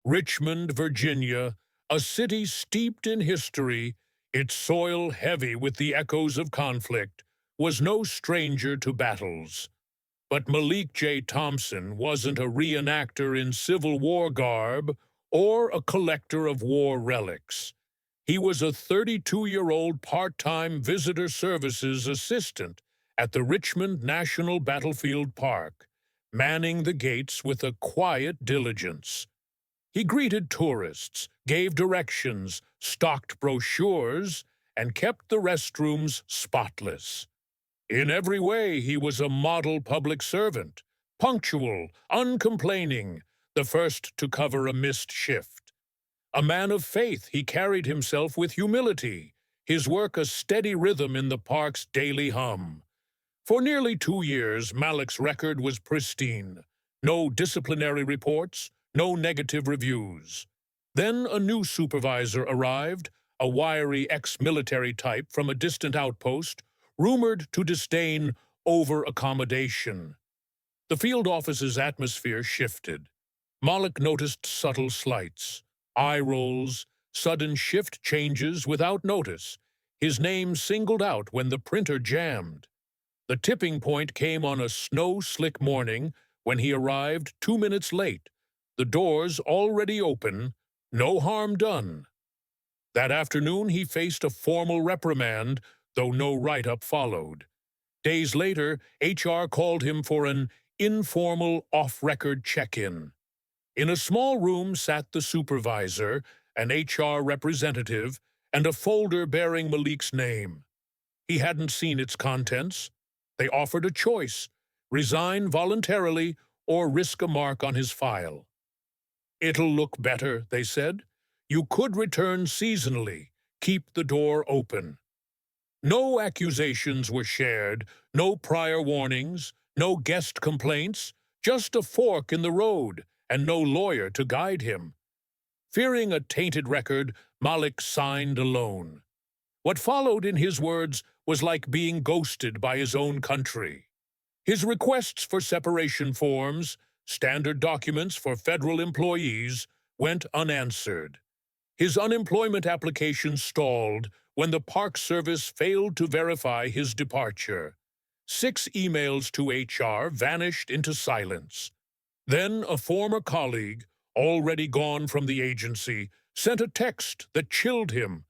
Richmond, Virginia, a city steeped in history, its soil heavy with the echoes of conflict, was no stranger to battles. But Malik J. Thompson wasn't a reenactor in Civil War garb or a collector of war relics. He was a 32-year-old part-time visitor services assistant at the Richmond National Battlefield Park, manning the gates with a quiet diligence. He greeted tourists, gave directions, stocked brochures, and kept the restrooms spotless. In every way, he was a model public servant, punctual, uncomplaining, the first to cover a missed shift. A man of faith, he carried himself with humility, his work a steady rhythm in the park's daily hum. For nearly 2 years, Malik's record was pristine. No disciplinary reports, no negative reviews. Then a new supervisor arrived, a wiry ex-military type from a distant outpost, rumored to disdain over-accommodation. The field office's atmosphere shifted. Malik noticed subtle slights, eye rolls, sudden shift changes without notice, his name singled out when the printer jammed. The tipping point came on a snow-slick morning when he arrived 2 minutes late, the doors already open, no harm done. That afternoon he faced a formal reprimand, though no write-up followed. Days later, HR called him for an informal off-record check-in. In a small room sat the supervisor, an HR representative, and a folder bearing Malik's name. He hadn't seen its contents. They offered a choice: resign voluntarily or risk a mark on his file. "It'll look better," they said. "You could return seasonally. Keep the door open." No accusations were shared, no prior warnings, no guest complaints, just a fork in the road and no lawyer to guide him. Fearing a tainted record, Malik signed alone. What followed, in his words, was like being ghosted by his own country. His requests for separation forms, standard documents for federal employees, went unanswered. His unemployment application stalled when the Park Service failed to verify his departure. 6 emails to HR vanished into silence. Then a former colleague, already gone from the agency, sent a text that chilled him.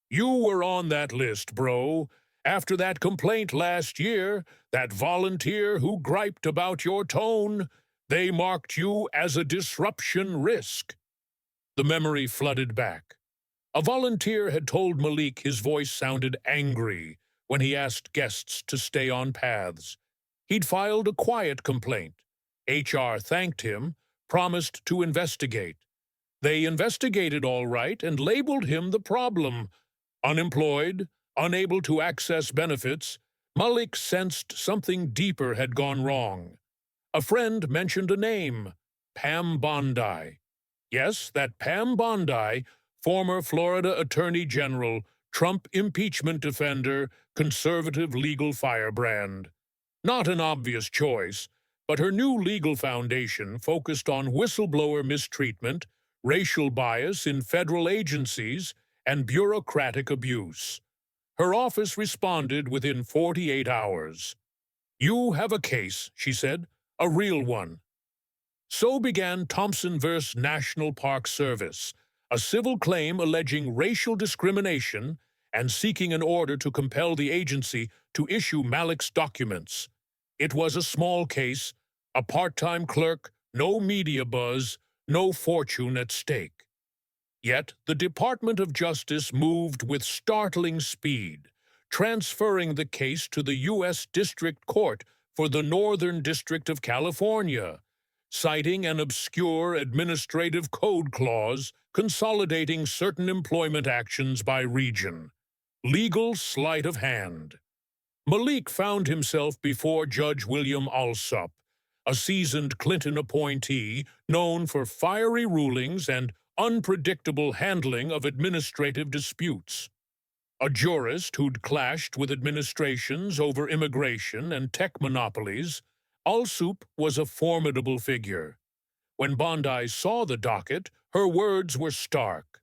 "You were on that list, bro. After that complaint last year, that volunteer who griped about your tone, they marked you as a disruption risk." The memory flooded back. A volunteer had told Malik his voice sounded angry when he asked guests to stay on paths. He'd filed a quiet complaint. HR thanked him, promised to investigate. They investigated all right and labeled him the problem. Unemployed, unable to access benefits, Malik sensed something deeper had gone wrong. A friend mentioned a name: Pam Bondi. Yes, that Pam Bondi, former Florida Attorney General, Trump impeachment defender, conservative legal firebrand. Not an obvious choice, but her new legal foundation focused on whistleblower mistreatment, racial bias in federal agencies, and bureaucratic abuse. Her office responded within 48 hours. "You have a case," she said, "a real one." So began Thompson v. National Park Service, a civil claim alleging racial discrimination and seeking an order to compel the agency to issue Malik's documents. It was a small case, a part-time clerk, no media buzz, no fortune at stake. Yet the Department of Justice moved with startling speed, transferring the case to the U.S. District Court for the Northern District of California, citing an obscure administrative code clause consolidating certain employment actions by region. Legal sleight of hand. Malik found himself before Judge William Alsop, a seasoned Clinton appointee known for fiery rulings and unpredictable handling of administrative disputes. A jurist who'd clashed with administrations over immigration and tech monopolies, Alsop was a formidable figure. When Bondi saw the docket, her words were stark.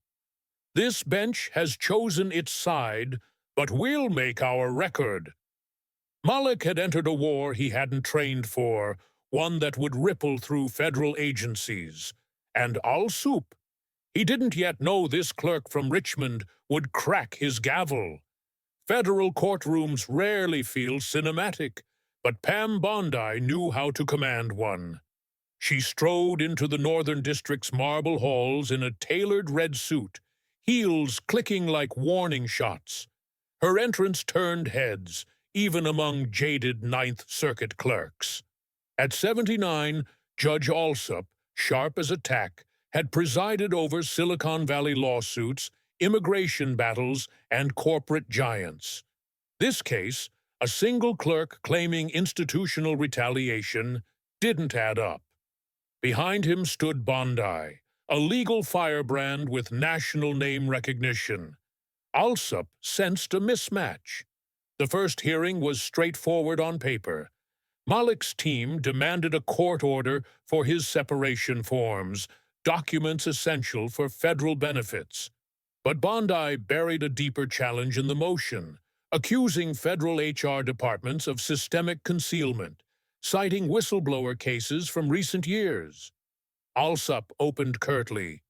"This bench has chosen its side, but we'll make our record." Malik had entered a war he hadn't trained for, one that would ripple through federal agencies. And Al-Soup, he didn't yet know this clerk from Richmond would crack his gavel. Federal courtrooms rarely feel cinematic, but Pam Bondi knew how to command one. She strode into the Northern District's marble halls in a tailored red suit, heels clicking like warning shots. Her entrance turned heads, even among jaded Ninth Circuit clerks. At 79, Judge Alsop, sharp as a tack, had presided over Silicon Valley lawsuits, immigration battles, and corporate giants. This case, a single clerk claiming institutional retaliation, didn't add up. Behind him stood Bondi, a legal firebrand with national name recognition. Alsop sensed a mismatch. The first hearing was straightforward on paper. Malik's team demanded a court order for his separation forms, documents essential for federal benefits. But Bondi buried a deeper challenge in the motion, accusing federal HR departments of systemic concealment, citing whistleblower cases from recent years. Alsop opened curtly.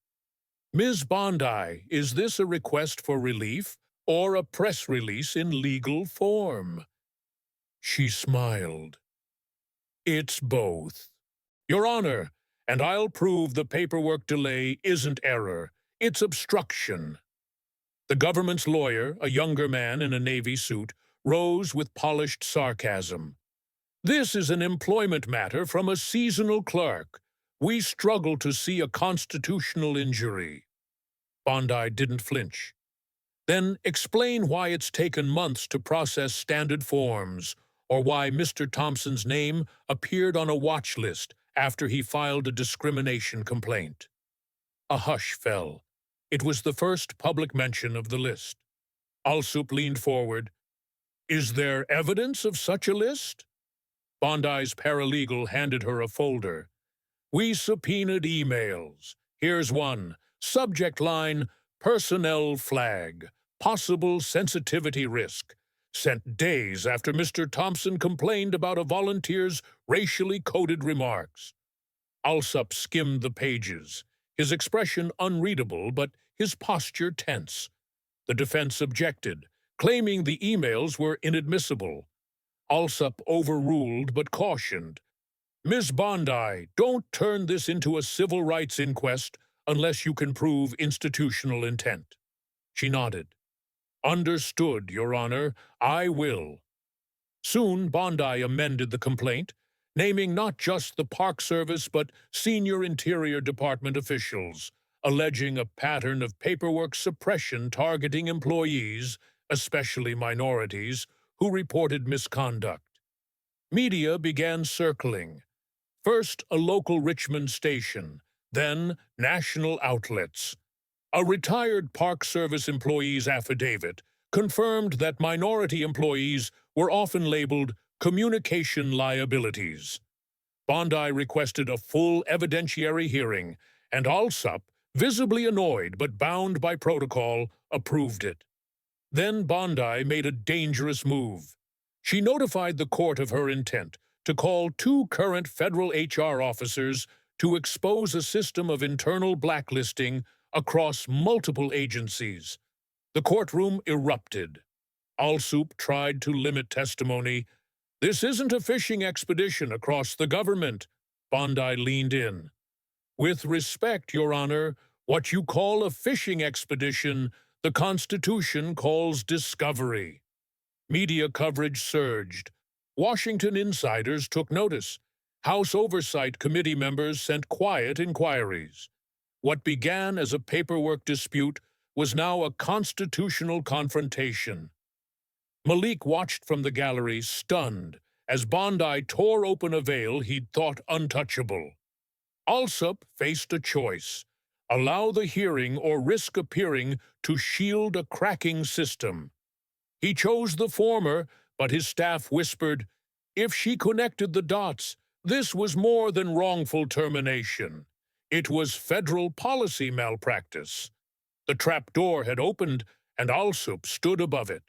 "Ms. Bondi, is this a request for relief or a press release in legal form?" She smiled. "It's both. Your Honor, and I'll prove the paperwork delay isn't error, it's obstruction." The government's lawyer, a younger man in a navy suit, rose with polished sarcasm. "This is an employment matter from a seasonal clerk. We struggle to see a constitutional injury." Bondi didn't flinch. "Then explain why it's taken months to process standard forms, or why Mr. Thompson's name appeared on a watch list after he filed a discrimination complaint." A hush fell. It was the first public mention of the list. Alsop leaned forward. "Is there evidence of such a list?" Bondi's paralegal handed her a folder. "We subpoenaed emails. Here's one. Subject line, personnel flag, possible sensitivity risk. Sent days after Mr. Thompson complained about a volunteer's racially coded remarks." Alsop skimmed the pages, his expression unreadable but his posture tense. The defense objected, claiming the emails were inadmissible. Alsop overruled but cautioned. "Ms. Bondi, don't turn this into a civil rights inquest unless you can prove institutional intent." She nodded. "Understood, Your Honor. I will." Soon Bondi amended the complaint, naming not just the Park Service but senior Interior Department officials, alleging a pattern of paperwork suppression targeting employees, especially minorities, who reported misconduct. Media began circling. First a local Richmond station, then national outlets. A retired Park Service employee's affidavit confirmed that minority employees were often labeled communication liabilities. Bondi requested a full evidentiary hearing, and Alsop, visibly annoyed but bound by protocol, approved it. Then Bondi made a dangerous move. She notified the court of her intent to call 2 current federal HR officers to expose a system of internal blacklisting across multiple agencies. The courtroom erupted. Alsop tried to limit testimony. "This isn't a fishing expedition across the government." Bondi leaned in. "With respect, Your Honor, what you call a fishing expedition, the Constitution calls discovery." Media coverage surged. Washington insiders took notice. House Oversight Committee members sent quiet inquiries. What began as a paperwork dispute was now a constitutional confrontation. Malik watched from the gallery, stunned, as Bondi tore open a veil he'd thought untouchable. Alsop faced a choice: allow the hearing or risk appearing to shield a cracking system. He chose the former, but his staff whispered, if she connected the dots, this was more than wrongful termination. It was federal policy malpractice. The trapdoor had opened, and Alsup stood above it.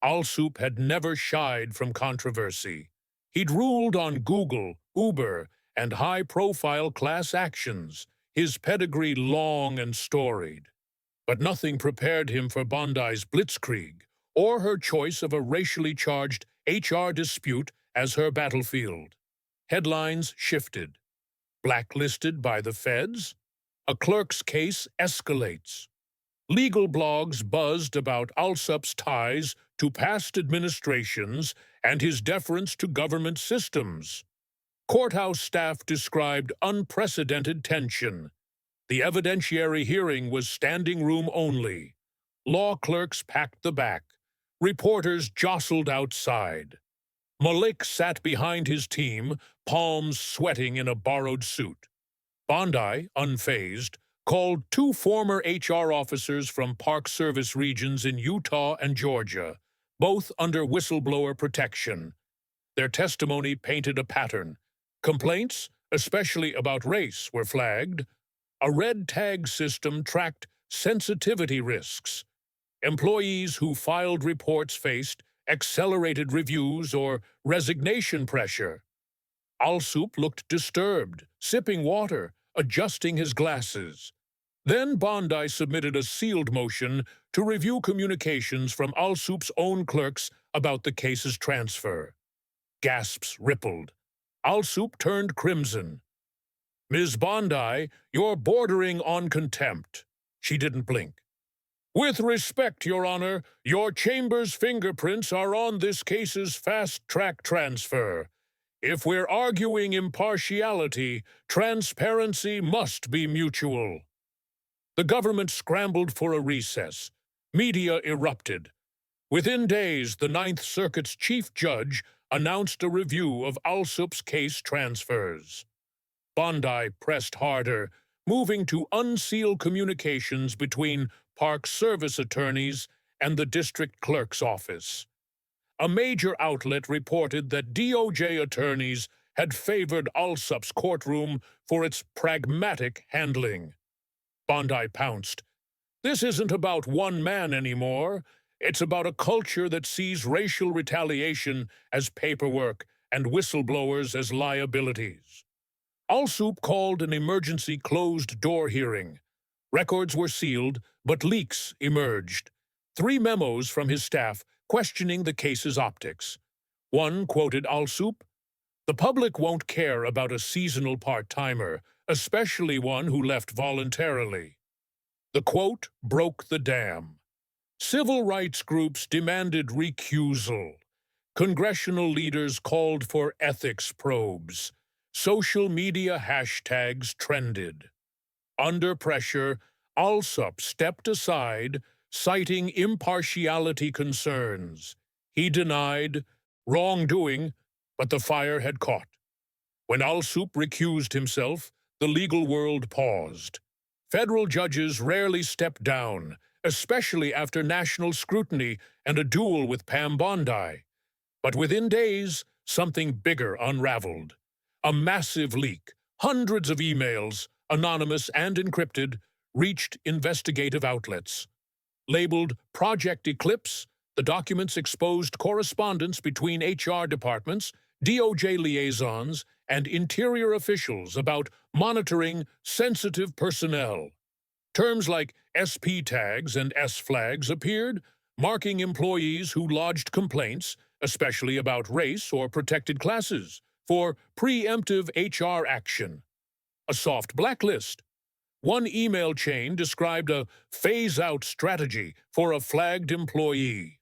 Alsup had never shied from controversy. He'd ruled on Google, Uber, and high-profile class actions, his pedigree long and storied. But nothing prepared him for Bondi's blitzkrieg, or her choice of a racially charged HR dispute as her battlefield. Headlines shifted. Blacklisted by the feds? A clerk's case escalates. Legal blogs buzzed about Alsup's ties to past administrations and his deference to government systems. Courthouse staff described unprecedented tension. The evidentiary hearing was standing room only. Law clerks packed the back. Reporters jostled outside. Malik sat behind his team, palms sweating in a borrowed suit. Bondi, unfazed, called two former HR officers from Park Service regions in Utah and Georgia, both under whistleblower protection. Their testimony painted a pattern. Complaints, especially about race, were flagged. A red tag system tracked sensitivity risks. Employees who filed reports faced accelerated reviews or resignation pressure. Alsup looked disturbed, sipping water, adjusting his glasses. Then Bondi submitted a sealed motion to review communications from Alsup's own clerks about the case's transfer. Gasps rippled. Alsup turned crimson. "Ms. Bondi, you're bordering on contempt." She didn't blink. "With respect, Your Honor, your chamber's fingerprints are on this case's fast-track transfer. If we're arguing impartiality, transparency must be mutual." The government scrambled for a recess. Media erupted. Within days, the Ninth Circuit's chief judge announced a review of Alsup's case transfers. Bondi pressed harder, moving to unseal communications between Park Service attorneys and the district clerk's office. A major outlet reported that DOJ attorneys had favored Alsup's courtroom for its pragmatic handling. Bondi pounced. "This isn't about one man anymore. It's about a culture that sees racial retaliation as paperwork and whistleblowers as liabilities." Alsup called an emergency closed-door hearing. Records were sealed, but leaks emerged. 3 memos from his staff questioning the case's optics. One quoted Alsup, "The public won't care about a seasonal part-timer, especially one who left voluntarily." The quote broke the dam. Civil rights groups demanded recusal. Congressional leaders called for ethics probes. Social media hashtags trended. Under pressure, Alsup stepped aside, citing impartiality concerns. He denied wrongdoing, but the fire had caught. When Alsup recused himself, the legal world paused. Federal judges rarely stepped down, especially after national scrutiny and a duel with Pam Bondi. But within days, something bigger unraveled. A massive leak, hundreds of emails, anonymous and encrypted, reached investigative outlets. Labeled Project Eclipse, the documents exposed correspondence between HR departments, DOJ liaisons, and interior officials about monitoring sensitive personnel. Terms like SP tags and S flags appeared, marking employees who lodged complaints, especially about race or protected classes, for preemptive HR action. A soft blacklist. One email chain described a phase-out strategy for a flagged employee.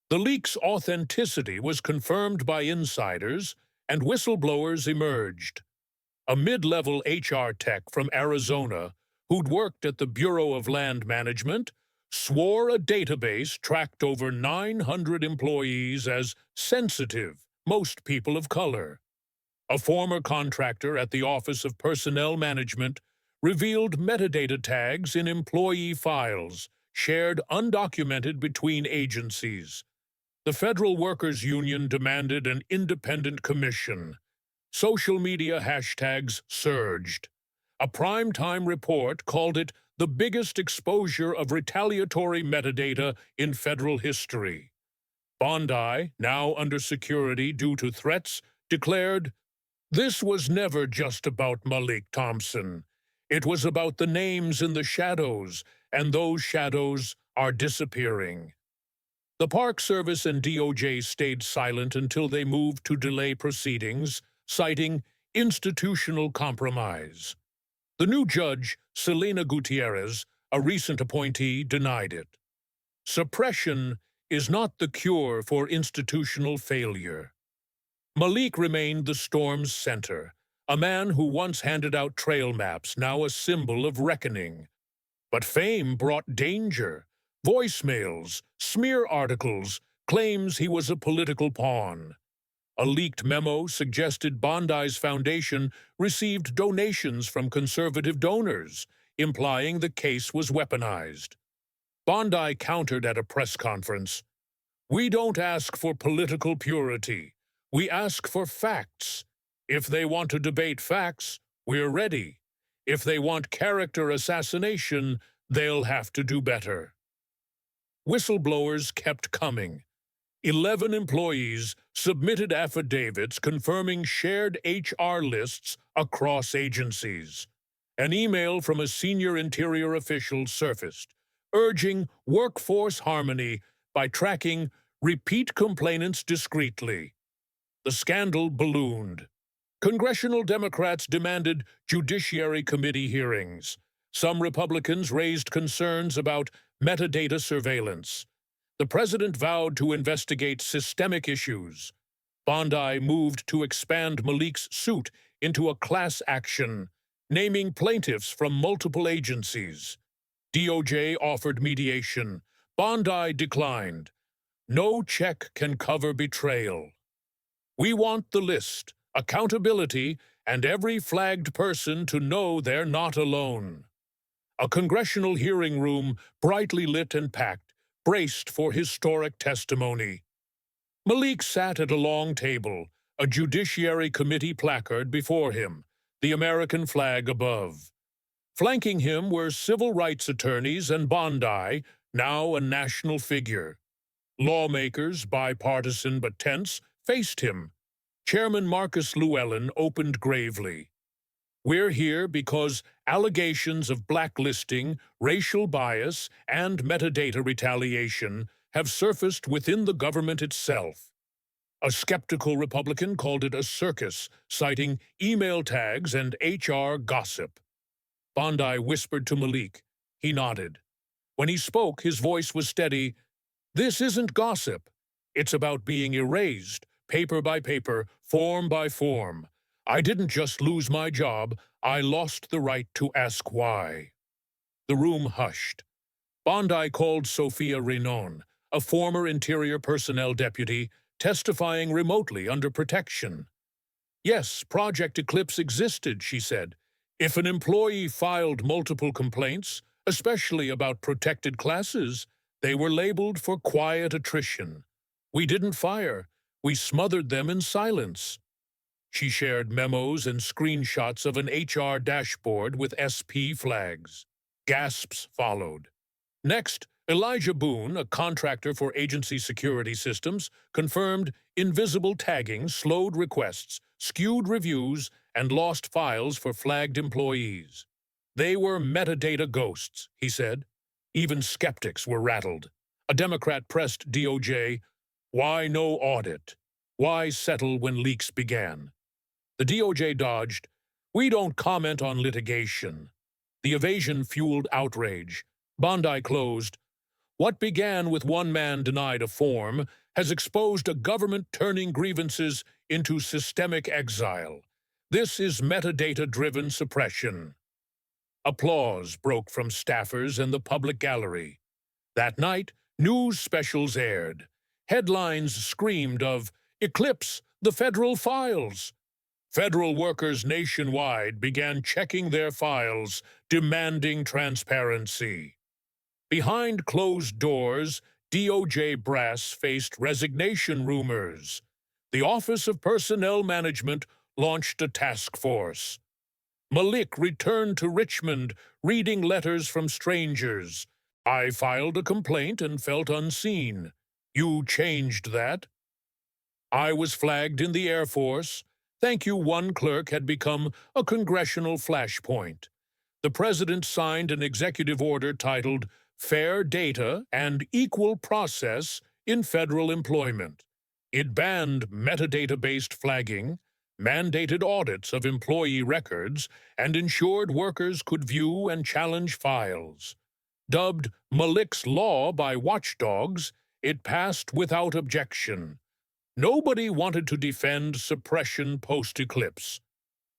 The leak's authenticity was confirmed by insiders, and whistleblowers emerged. A mid-level HR tech from Arizona, who'd worked at the Bureau of Land Management, swore a database tracked over 900 employees as sensitive, most people of color. A former contractor at the Office of Personnel Management revealed metadata tags in employee files, shared undocumented between agencies. The Federal Workers Union demanded an independent commission. Social media hashtags surged. A primetime report called it the biggest exposure of retaliatory metadata in federal history. Bondi, now under security due to threats, declared, "This was never just about Malik Thompson. It was about the names in the shadows, and those shadows are disappearing." The Park Service and DOJ stayed silent until they moved to delay proceedings, citing institutional compromise. The new judge, Selena Gutierrez, a recent appointee, denied it. Suppression is not the cure for institutional failure. Malik remained the storm's center, a man who once handed out trail maps, now a symbol of reckoning. But fame brought danger. Voicemails, smear articles, claims he was a political pawn. A leaked memo suggested Bondi's foundation received donations from conservative donors, implying the case was weaponized. Bondi countered at a press conference, "We don't ask for political purity. We ask for facts. If they want to debate facts, we're ready. If they want character assassination, they'll have to do better." Whistleblowers kept coming. 11 employees submitted affidavits confirming shared HR lists across agencies. An email from a senior Interior official surfaced, urging workforce harmony by tracking repeat complainants discreetly. The scandal ballooned. Congressional Democrats demanded Judiciary Committee hearings. Some Republicans raised concerns about metadata surveillance. The president vowed to investigate systemic issues. Bondi moved to expand Malik's suit into a class action, naming plaintiffs from multiple agencies. DOJ offered mediation. Bondi declined. No check can cover betrayal. "We want the list, accountability, and every flagged person to know they're not alone." A congressional hearing room, brightly lit and packed, braced for historic testimony. Malik sat at a long table, a Judiciary Committee placard before him, the American flag above. Flanking him were civil rights attorneys and Bondi, now a national figure. Lawmakers, bipartisan but tense, faced him. Chairman Marcus Llewellyn opened gravely. "We're here because allegations of blacklisting, racial bias, and metadata retaliation have surfaced within the government itself." A skeptical Republican called it a circus, citing email tags and HR gossip. Bondi whispered to Malik. He nodded. When he spoke, his voice was steady. "This isn't gossip. It's about being erased, paper by paper, form by form. I didn't just lose my job, I lost the right to ask why." The room hushed. Bondi called Sophia Renon, a former Interior Personnel deputy, testifying remotely under protection. "Yes, Project Eclipse existed," she said. "If an employee filed multiple complaints, especially about protected classes, they were labeled for quiet attrition. We didn't fire, we smothered them in silence." She shared memos and screenshots of an HR dashboard with SP flags. Gasps followed. Next, Elijah Boone, a contractor for agency security systems, confirmed invisible tagging slowed requests, skewed reviews, and lost files for flagged employees. "They were metadata ghosts," he said. Even skeptics were rattled. A Democrat pressed DOJ, "Why no audit? Why settle when leaks began?" The DOJ dodged, "We don't comment on litigation." The evasion fueled outrage. Bondi closed. "What began with one man denied a form has exposed a government turning grievances into systemic exile. This is metadata-driven suppression." Applause broke from staffers in the public gallery. That night, news specials aired. Headlines screamed of "Eclipse, the federal files." Federal workers nationwide began checking their files, demanding transparency. Behind closed doors, DOJ brass faced resignation rumors. The Office of Personnel Management launched a task force. Malik returned to Richmond, reading letters from strangers. I filed a complaint and felt unseen. You changed that. I was flagged in the Air Force. Thank you, one clerk had become a congressional flashpoint. The president signed an executive order titled Fair Data and Equal Process in Federal Employment. It banned metadata-based flagging, mandated audits of employee records, and ensured workers could view and challenge files. Dubbed Malik's Law by watchdogs, it passed without objection. Nobody wanted to defend suppression post-Eclipse.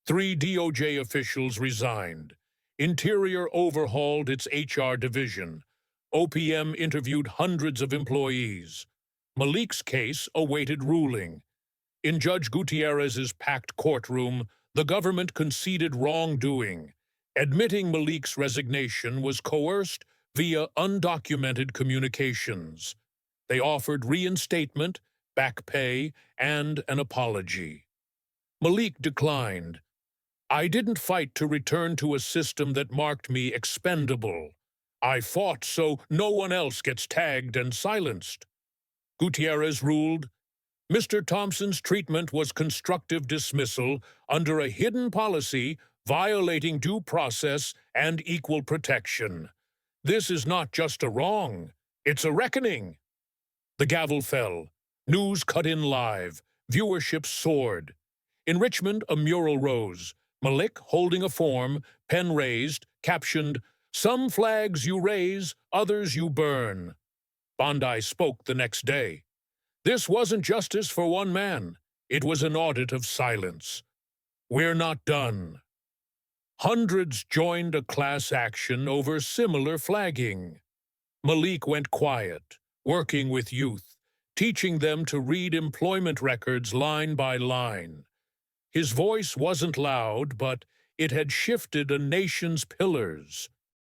3 DOJ officials resigned. Interior overhauled its HR division. OPM interviewed hundreds of employees. Malik's case awaited ruling. In Judge Gutierrez's packed courtroom, the government conceded wrongdoing. Admitting Malik's resignation was coerced via undocumented communications. They offered reinstatement, back pay, and an apology. Malik declined. I didn't fight to return to a system that marked me expendable. I fought so no one else gets tagged and silenced. Gutierrez ruled, Mr. Thompson's treatment was constructive dismissal under a hidden policy violating due process and equal protection. This is not just a wrong, it's a reckoning. The gavel fell. News cut in live. Viewership soared. In Richmond, a mural rose. Malik holding a form, pen raised, captioned, Some flags you raise, others you burn. Bondi spoke the next day. This wasn't justice for one man. It was an audit of silence. We're not done. Hundreds joined a class action over similar flagging. Malik went quiet, working with youth, teaching them to read employment records line by line. His voice wasn't loud, but it had shifted a nation's pillars.